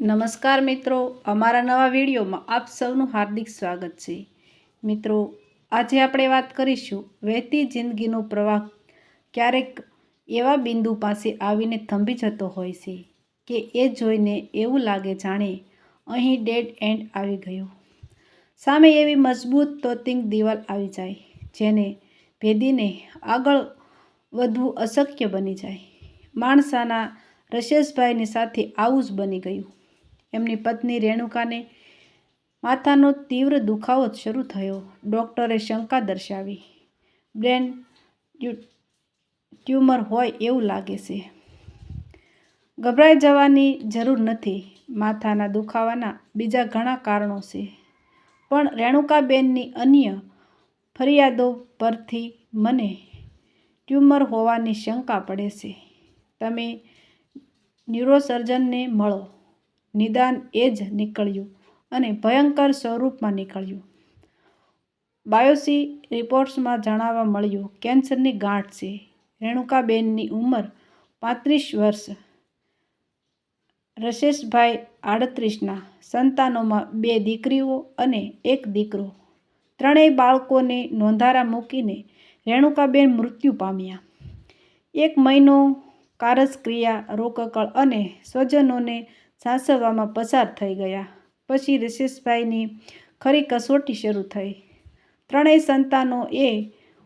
નમસ્કાર મિત્રો, અમારા નવા વિડીયોમાં આપ સૌનું હાર્દિક સ્વાગત છે। મિત્રો, આજે આપણે વાત કરીશું વહેતી જિંદગીનો પ્રવાહ ક્યારેક એવા બિંદુ પાસે આવીને થંભી જતો હોય છે કે એ જોઈને એવું લાગે જાણે અહીં ડેડ એન્ડ આવી ગયો। સામે એવી મજબૂત તોતિંગ દિવાલ આવી જાય જેને ભેદીને આગળ વધવું અશક્ય બની જાય। માણસાના રશેશભાઈની સાથે આવું જ બની ગયું। એમની પત્ની રેણુકાને માથાનો તીવ્ર દુખાવો શરૂ થયો। ડૉક્ટરે શંકા દર્શાવી, બ્રેન ટ્યુમર હોય એવું લાગે છે। ગભરાઈ જવાની જરૂર નથી, માથાના દુખાવાના બીજા ઘણા કારણો છે, પણ રેણુકાબેનની અન્ય ફરિયાદો પરથી મને ટ્યુમર હોવાની શંકા પડે છે। તમે ન્યુરોસર્જનને મળો। નિદાન એ જ નીકળ્યું અને ભયંકર સ્વરૂપમાં નીકળ્યું। બાયોપ્સી રિપોર્ટ્સમાં જાણવા મળ્યું કેન્સરની ગાંઠ છે। રેણુકાબેનની ઉંમર 35 વર્ષ, રશેશભાઈ 38ના। સંતાનોમાં 2 દીકરીઓ અને 1 દીકરો। ત્રણેય બાળકોને નોંધારા મૂકીને રેણુકાબેન મૃત્યુ પામ્યા। 1 મહિનો કારજક્રિયા, રોકકળ અને સ્વજનોને સાચવવામાં પસાર થઈ ગયા। પછી રશેશભાઈની ખરી કસોટી શરૂ થઈ। ત્રણેય સંતાનો એ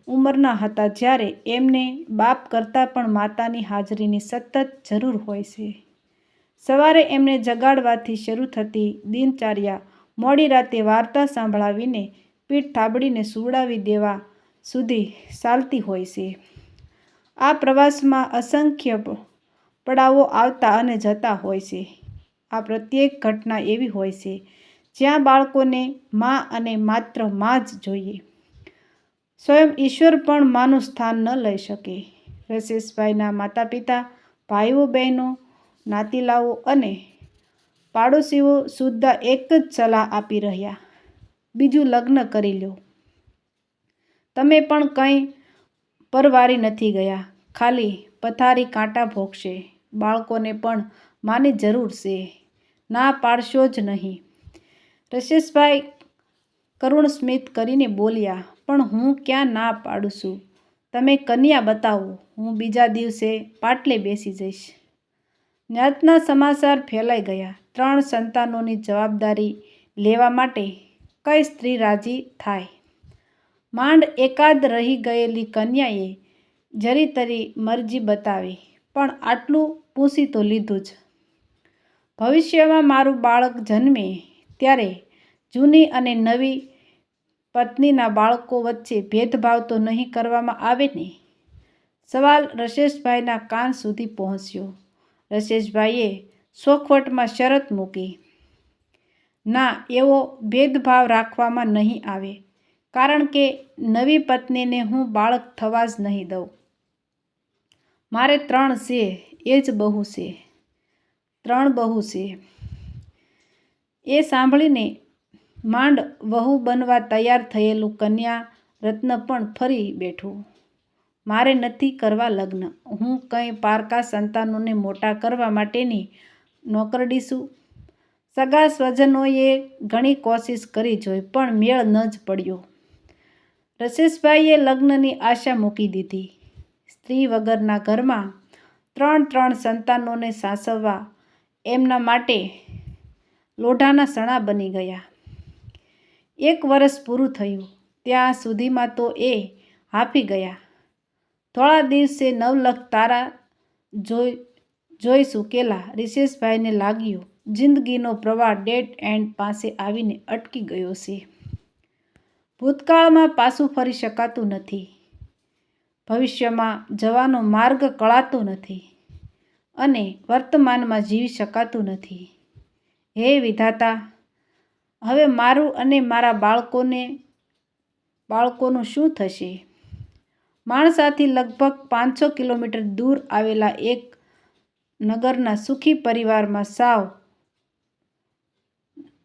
ઉંમરના હતા જ્યારે એમને બાપ કરતાં પણ માતાની હાજરીની સતત જરૂર હોય છે। સવારે એમને જગાડવાથી શરૂ થતી દિનચર્યા મોડી રાતે વાર્તા સંભળાવીને પીઠ થાબડીને સુવડાવી દેવા સુધી ચાલતી હોય છે। આ પ્રવાસમાં અસંખ્ય પડાવો આવતા અને જતા હોય છે। આ પ્રત્યેક ઘટના એવી હોય છે જ્યાં બાળકોને મા અને માત્ર મા જ જોઈએ। સ્વયં ઈશ્વર પણ માનું સ્થાન ન લઈ શકે। રશેશભાઈના માતા પિતા, ભાઈઓ બહેનો, નાતીલાઓ અને પાડોશીઓ સુદ્ધા એક જ સલાહ આપી રહ્યા, બીજું લગ્ન કરી લો। તમે પણ કંઈ પરવારી નથી ગયા, ખાલી પથારી કાંટા ભોગશે। બાળકોને પણ માની જરૂર છે, ના પાડશો જ નહીં। રશેશભાઈ કરુણ સ્મિત કરીને બોલ્યા, પણ હું ક્યાં ના પાડું છું? તમે કન્યા બતાવો, હું બીજા દિવસે પાટલે બેસી જઈશ। ન્યાતના સમાચાર ફેલાઈ ગયા। 3 સંતાનોની જવાબદારી લેવા માટે કઈ સ્ત્રી રાજી થાય? માંડ એકાદ રહી ગયેલી કન્યાએ જરીતરી મરજી બતાવી, પણ આટલું પૂછી તો લીધું જ। ભવિષ્યમાં મારું બાળક જન્મે ત્યારે જૂની અને નવી પત્નીના બાળકો વચ્ચે ભેદભાવ તો નહીં કરવામાં આવે ને? સવાલ રશેશભાઈના કાન સુધી પહોંચ્યો। રશેશભાઈએ ચોખવટમાં શરત મૂકી, ના, એવો ભેદભાવ રાખવામાં નહીં આવે, કારણ કે નવી પત્નીને હું બાળક થવા જ નહીં દઉં। મારે 3 છે, એ જ બહુ છે। 3 બહુ છે। એ સાંભળીને માંડ વહુ બનવા તૈયાર થયેલું કન્યા રત્ન પણ ફરી બેઠું। મારે નથી કરવા લગ્ન, હું કંઈ પારકા સંતાનોને મોટા કરવા માટેની નોકરડી છું। સગા સ્વજનોએ ઘણી કોશિશ કરી જોઈ, પણ મેળ ન જ પડ્યો। રશેશભાઈએ લગ્નની આશા મૂકી દીધી। સ્ત્રી વગરના ઘરમાં 3 સંતાનોને સાચવવા એમના માટે લોઢાના સણા બની ગયા। 1 વર્ષ પૂરું થયું ત્યાં સુધીમાં તો એ હાંફી ગયા। થોડા દિવસે નવલખ તારા જોઈ સૂકેલા રશેશભાઈને લાગ્યું જિંદગીનો પ્રવાહ ડેડ એન્ડ પાસે આવીને અટકી ગયો છે। ભૂતકાળમાં પાછું ફરી શકાતું નથી, ભવિષ્યમાં જવાનો માર્ગ કળાતો નથી અને વર્તમાનમાં જીવી શકાતું નથી। હે વિધાતા, હવે મારું અને મારા બાળકોનું શું થશે? માણસાથી લગભગ 500 કિલોમીટર દૂર આવેલા એક નગરના સુખી પરિવારમાં સાવ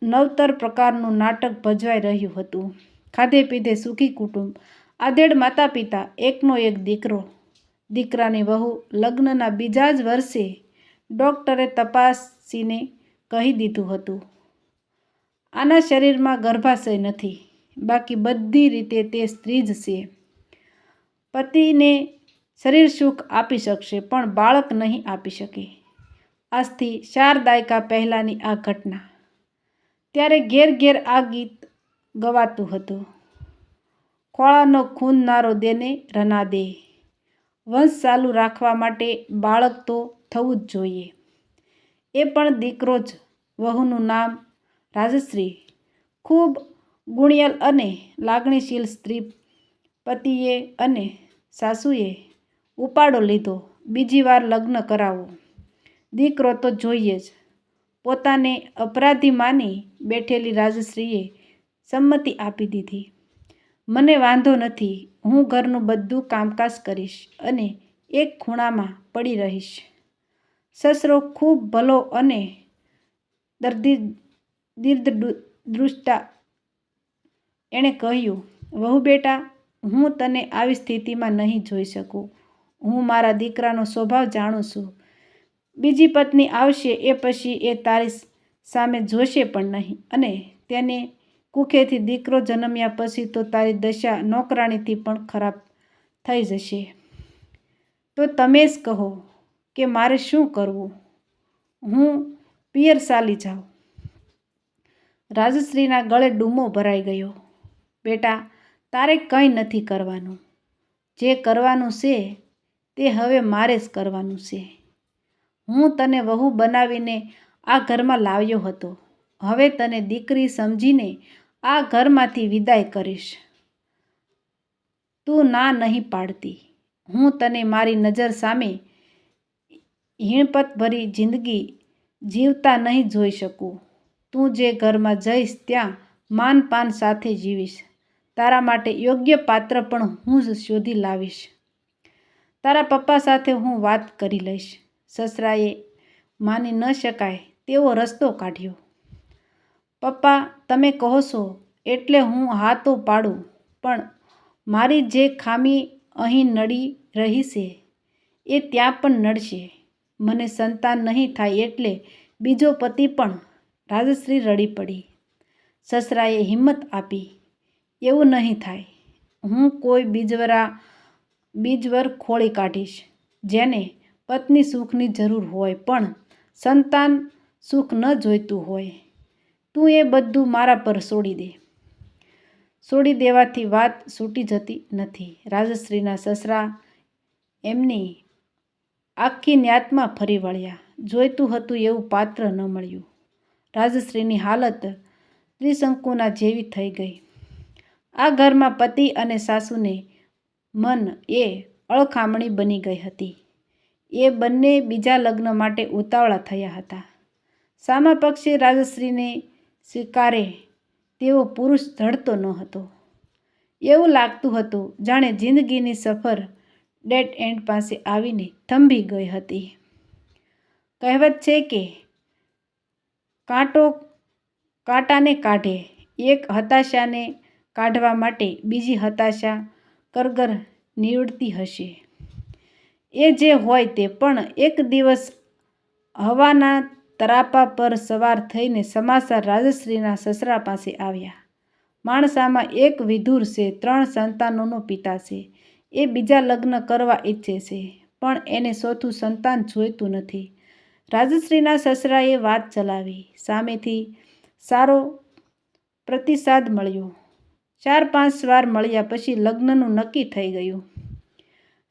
નવતર પ્રકારનું નાટક ભજવાઈ રહ્યું હતું। ખાધે પીધે સુખી કુટુંબ, આધેડ માતા પિતા, એકનો એક દીકરો, દીકરાની વહુ। લગ્નના બીજા જ વર્ષે ડૉક્ટરે તપાસીને કહી દીધું હતું. આના શરીરમાં ગર્ભાશય નથી, બાકી બધી રીતે તે સ્ત્રી જ છે. પતિને શરીર સુખ આપી શકશે, પણ બાળક નહીં આપી શકે. આજથી 4 દાયકા પહેલાંની આ ઘટના. ત્યારે ઘેર ઘેર આ ગીત ગવાતું હતું. ખોળાનો ખૂંદનારો દેને રના દે. વંશ ચાલુ રાખવા માટે બાળક તો થવું જ જોઈએ. એ પણ દીકરો જ. વહુનું નામ રાજશ્રી. ખૂબ ગુણિયલ અને લાગણીશીલ સ્ત્રી. પતિએ અને સાસુએ ઉપાડો લીધો. બીજી વાર લગ્ન કરાવો. દીકરો તો જોઈએ જ. પોતાને અપરાધી માની બેઠેલી રાજશ્રીએ સંમતિ આપી દીધી. મને વાંધો નથી, હું ઘરનું બધું કામકાજ કરીશ અને એક ખૂણામાં પડી રહીશ. સસરો ખૂબ ભલો અને દીર્ઘદૃષ્ટા. એણે કહ્યું, વહુ બેટા, હું તને આવી સ્થિતિમાં નહીં જોઈ શકું. હું મારા દીકરાનો સ્વભાવ જાણું છું. બીજી પત્ની આવશે એ પછી એ તારી સામે જોશે પણ નહીં, અને તેને કુખેથી દીકરો જન્મ્યા પછી તો તારી દશા નોકરાણીથી પણ ખરાબ થઈ જશે. તો તમે જ કહો કે મારે શું કરવું? હું પિયર ચાલી જાઉં. રાજશ્રીના ગળે ડૂમો ભરાઈ ગયો. બેટા, તારે કંઈ નથી કરવાનું. જે કરવાનું છે તે હવે મારે જ કરવાનું છે. હું તને વહુ બનાવીને આ ઘરમાં લાવ્યો હતો. હવે તને દીકરી સમજીને આ ઘરમાંથી વિદાય કરીશ. તું ના નહીં પાડતી. હું તને મારી નજર સામે હીણપતભરી જિંદગી જીવતા નહીં જોઈ શકું. તું જે ઘરમાં જઈશ ત્યાં માનપાન સાથે જીવીશ. તારા માટે યોગ્ય પાત્ર પણ હું જ શોધી લાવીશ. તારા પપ્પા સાથે હું વાત કરી લઈશ. સસરાએ માની ન શકાય તેવો રસ્તો કાઢ્યો. પપ્પા, તમે કહો છો એટલે હું હા તો પાડું, પણ મારી જે ખામી અહીં નડી રહી છે એ ત્યાં પણ નડશે. મને સંતાન નહીં થાય એટલે બીજો પતિ પણ. રાજશ્રી રડી પડી. સસરાએ હિંમત આપી. એવું નહીં થાય. હું કોઈ બીજવર ખોળી કાઢીશ, જેને પત્ની સુખની જરૂર હોય પણ સંતાન સુખ ન જોઈતું હોય. તું એ બધું મારા પર છોડી દે. છોડી દેવાથી વાત છૂટી જતી નથી. રાજશ્રીના સસરા એમની આખી ન્યાતમાં ફરી વળ્યા. જોઈતું હતું એવું પાત્ર ન મળ્યું. રાજશ્રીની હાલત ત્રિશંકુના જેવી થઈ ગઈ. આ ઘરમાં પતિ અને સાસુને મન એ અળખામણી બની ગઈ હતી. એ બંને બીજા લગ્ન માટે ઉતાવળા થયા હતા. સામા પક્ષે રાજશ્રીને સ્વીકારે તેવો પુરુષ જડતો ન હતો. એવું લાગતું હતું જાણે જિંદગીની સફર ડેડ એન્ડ પાસે આવીને થંભી ગઈ હતી. કહેવત છે કે કાંટો કાંટાને કાઢે. એક હતાશાને કાઢવા માટે બીજી હતાશા કરગર નીવડતી હશે. એ જે હોય તે, પણ એક દિવસ હવાના તરાપા પર સવાર થઈને સમાચાર રાજશ્રીના સસરા પાસે આવ્યા. માણસામાં એક વિધુર છે, 3 સંતાનોનો પિતા છે. એ બીજા લગ્ન કરવા ઈચ્છે છે, પણ એને ચોથું સંતાન જોઈતું નથી. રાજશ્રીના સસરાએ વાત ચલાવી. સામેથી સારો પ્રતિસાદ મળ્યો. 4-5 વાર મળ્યા પછી લગ્નનું નક્કી થઈ ગયું.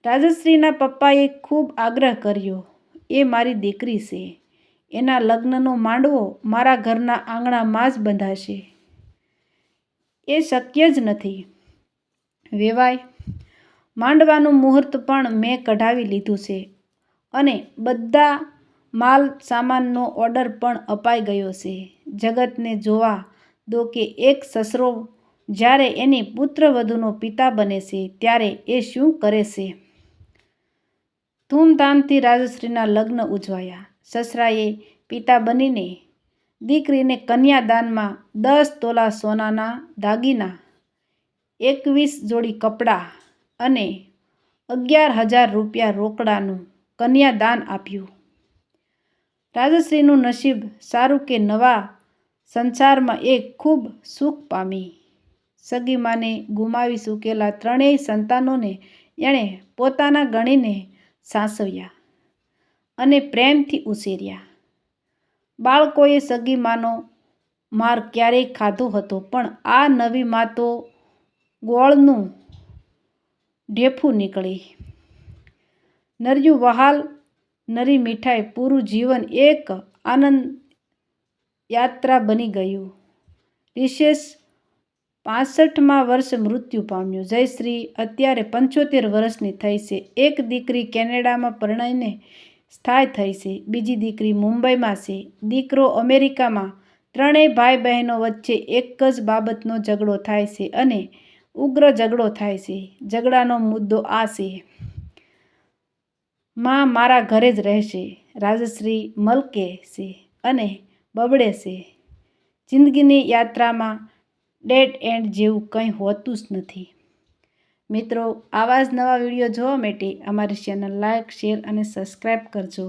રાજશ્રીના પપ્પાએ ખૂબ આગ્રહ કર્યો. એ મારી દીકરી છે. એના લગ્નનો માંડવો મારા ઘરના આંગણામાં જ બંધાશે. એ શક્ય જ નથી. વેવાય, માંડવાનું મુહૂર્ત પણ મેં કઢાવી લીધું છે અને બધા માલ સામાનનો ઓર્ડર પણ અપાઈ ગયો છે. જગતને જોવા દો કે એક સસરો જ્યારે એની પુત્રવધૂનો પિતા બને છે ત્યારે એ શું કરે છે. ધૂમધામથી રાજશ્રીના લગ્ન ઉજવાયા. સસરાએ પિતા બનીને દીકરીને કન્યાદાનમાં 10 તોલા સોનાના દાગીના, 21 જોડી કપડાં અને 11,000 રૂપિયા રોકડાનું કન્યાદાન આપ્યું. રાજશ્રીનું નસીબ સારું કે નવા સંસારમાં એક ખૂબ સુખ પામી. સગી માને ગુમાવી ચૂકેલા ત્રણેય સંતાનોને એણે પોતાના ગણીને સાચવ્યા અને પ્રેમથી ઉછેર્યા. બાળકોએ સગી માનો માર ક્યારેય ખાધો હતો, પણ આ નવી મા તો ગોળનું ઢેફું નીકળી. નરિયું વહાલ, નરી મીઠાઈ, પૂરું જીવન એક આનંદ યાત્રા બની ગયું. રિશેષ 65મા વર્ષે મૃત્યુ પામ્યો. જયશ્રી અત્યારે 75 વર્ષની થઈ છે. એક દીકરી કેનેડામાં પરણીને સ્થાયી થઈ છે. બીજી દીકરી મુંબઈમાં છે. દીકરો અમેરિકામાં. ત્રણેય ભાઈ બહેનો વચ્ચે એક જ બાબતનો ઝઘડો થાય છે અને ઉગ્ર ઝઘડો થાય છે. ઝઘડાનો મુદ્દો આ છે: માં મારા ઘરે જ રહેશે. રાજશ્રી મલકે છે અને બબડે છે. જિંદગીની યાત્રામાં ડેડ એન્ડ જેવું કંઈ હોતું જ નથી. મિત્રો, આવા જ નવા વિડીયો જોવા માટે અમારી ચેનલ લાઇક, શેર અને સબસ્ક્રાઈબ કરજો.